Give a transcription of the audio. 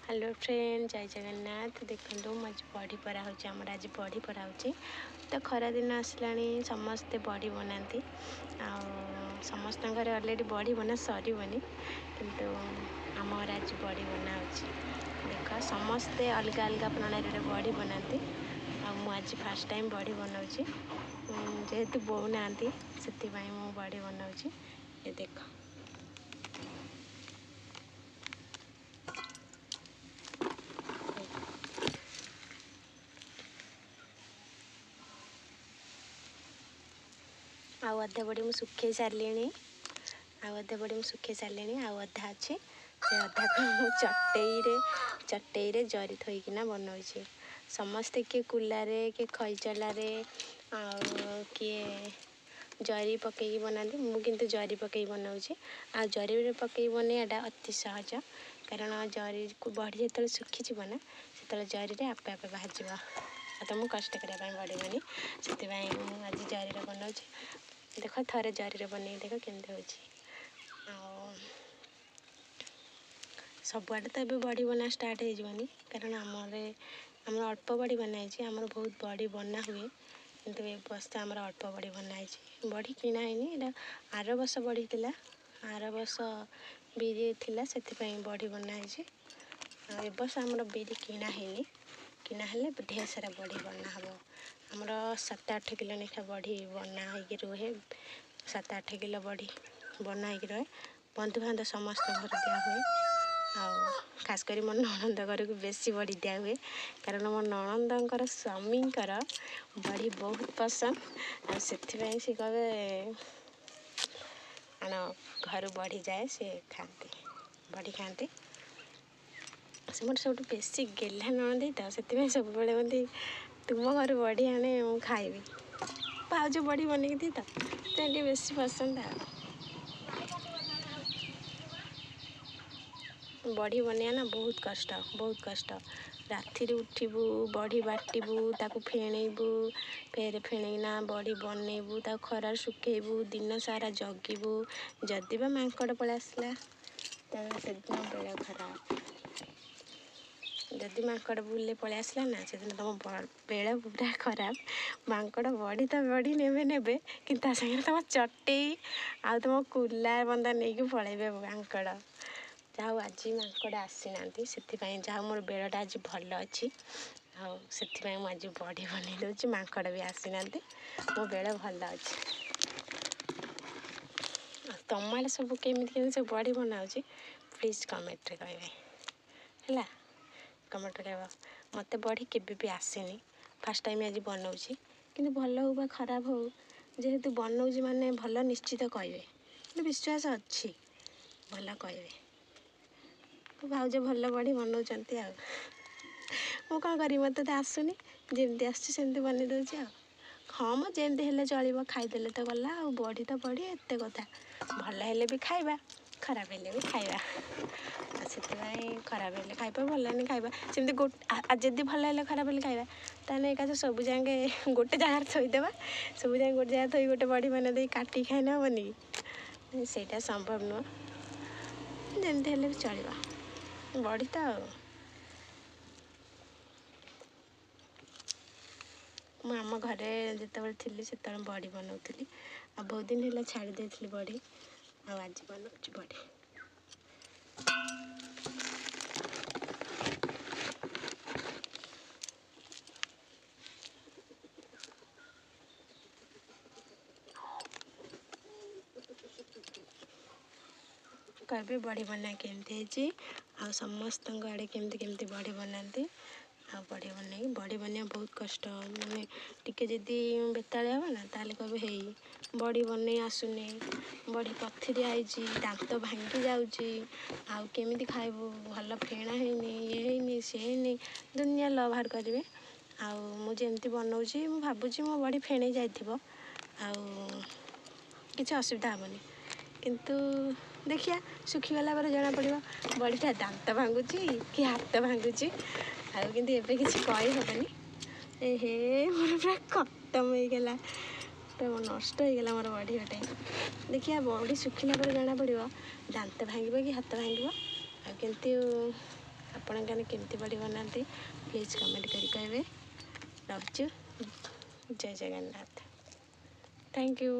Hello friend, जय जगन्नाथ। देखो आज बड़ी परा होची, आमर आज बड़ी परा होची। तो खरा दिन आसलानी, समस्ते बड़ी बनाती। समस्त घर ऑलरेडी बड़ी बना सरीबनी, किंतु आमर आज बड़ी बना होची। देख समस्ते अलग अलग प्रणाली बड़ी बनाती। आज फास्ट टाइम बड़ी बनाऊँगी, जेहेतु बोऊ ना से बड़ी बनाऊँगी। ये देख अधा बड़ी मुझे सुखे सारे, अधा बड़ी मुझे सुखे सारे, अधा अच्छे से अधा को मुझे चटेरे जरी थोकना बनाऊँगी। समस्ते किए कुलारे किए खईचलारे किए जरी पकई बनाती। मुझे जरी पकई बनाऊँगी। आ जरी पकई बनवाटा अति सहज, कारण जरी को बड़ी जो सुखी ना से जरी आपे आपे बाहर तुमको कष्ट करने पड़ोनी। से आज जरी बनाऊँ। देख थे जरी बन देख केमती हो सबुआड़े तो ये बड़ी बना स्टार्ट होनी, कारण आम अल्प बड़ी बनाई। आम बहुत बड़ी बना हुए, किंतु ए वर्ष आम अल्प बड़ी बनाई। बड़ी किणा है आर वर्ष बड़ी थी, आर वर्ष बिरी थी से बड़ी बनाई। ए वर्ष आम बिरी किणा है, किणा हेले ढेर सारा बड़ी बना हम। आमर 7-8 किलो लेखा बड़ी बना हो रुहे। 7-8 किलो बड़ी बना हो रहे। बंधुबांधव समस्त घर दिया हुए। खास कर मो ननंद घर को बेसी बड़ी दिया हुए, कारण मो ननंदर स्वामी बड़ी बहुत पसंद। से कहे घर बढ़ी जाए से खाते बड़ी खाते। से मोर सब बेसी गेला ननदी तो से सब मत तुम घर बड़ी आने मु खाइबी। भाज बड़ी बन थी तो बेसी पसंद। बड़ी बनया ना बहुत कष्ट। राति उठबू बड़ी बाटबू ताकू फेणबू, फेर फेणना बड़ी बनइबू, खरार सुखेबू, दिन सारा जगिबू। जदि बा मांकड़ पलि आसला तो से दिन बेल खराब। जदि मांकड़ बुले पलि आसला ना से दिन तुम बेल पूरा खराब। मांकड़ बड़ी तो बड़ी नेबे किंतु सागर तुम चटेई आ तुम कुला बंदा नहीं पलैबे मांकड़। जाऊ आज मांकड़ आसी ना से जाऊ मोर बेलटा आज भल अच्छी। से आज बड़ी बन दूसरी, मांकड़ भी आसी ना, मो बेल भल अच्छी। तुम आड़े सब केमी सब बड़ी बनाऊँ प्लीज कमेंट कहे है। कमेंट कह मत बड़ी केवे भी आसेनी, फास्ट टाइम आज बनाऊँ कि भल हो बा खराब हो, जेहेतु बनाऊँ माने भल निश्चित कहे। विश्वास अच्छी भल कहे। भाउज भल बड़ी बनाऊँ मु कौन करी, मत तो आसुनी जमी आसमती बन दूसरी। हाँ मो जमी हेल्ले चलो, खाईदे तो गला। आ बड़ी तो बड़ी एत कथा, भल हेल्ले भी खाइबा खराब हेल्ले भी खाइबा। से खराब हेल्ले खाइबा भल हेल्ले खाइबा सेमती। जदि भल हेल्ले खराब हेल्ले खाइबा ताने एका सब जाके गोटे जगार थोईदेवा। सब जाए गोटे जगह थोई गोटे बड़ी बना दे काटी खाई ना बनी सेटा संभव नुह। जमती हेल्ले भी चलो बड़ी तो मु आम घरे जिते थी से बड़ी बनाऊली। आ बहुत दिन है छाड़ी देती बड़ी, आज बनाऊँ बड़ी। कहे बड़ी बना केमती आ समस्त आड़े केमती केमती बड़ी बनाती। बड़ी बनया बहुत कष्ट। मैंने टिके जदि बेतालिया हम ना ताले कहे हे बड़ी बन आसुनी, बड़ी पथरी आई, दांत भांगी जाऊँगी, आउ केमी खाइबू, भल फेणा है ये सी है दुनिया ल बाहर करेंगे। आमती बनाऊँ मु भावुँ मो बड़ी फेणे जाइए किसी असुविधा हेनी, किंतु देखिया सुखीगला पर जना पड़ो बड़ीटा दांत भांगुची कि हाथ भांगुची। किंतु एबे किसी कही हेनी। हे मोर पूरा खत्म हो गला, पूरा नष्ट हो गला मोर बड़ी गोटे। देखिया बड़ी सुखिला पर जना पड़ो दांत भांग कि हाथ भांग। किंतु ଆପଣ କେମିତି ବଡ଼ି ବନାନ୍ତି ପ୍ଲିଜ୍ କମେଣ୍ଟ କରି କହିବେ। ରହୁଛୁ। ଜୟ ଜଗନ୍ନାଥ। Thank you.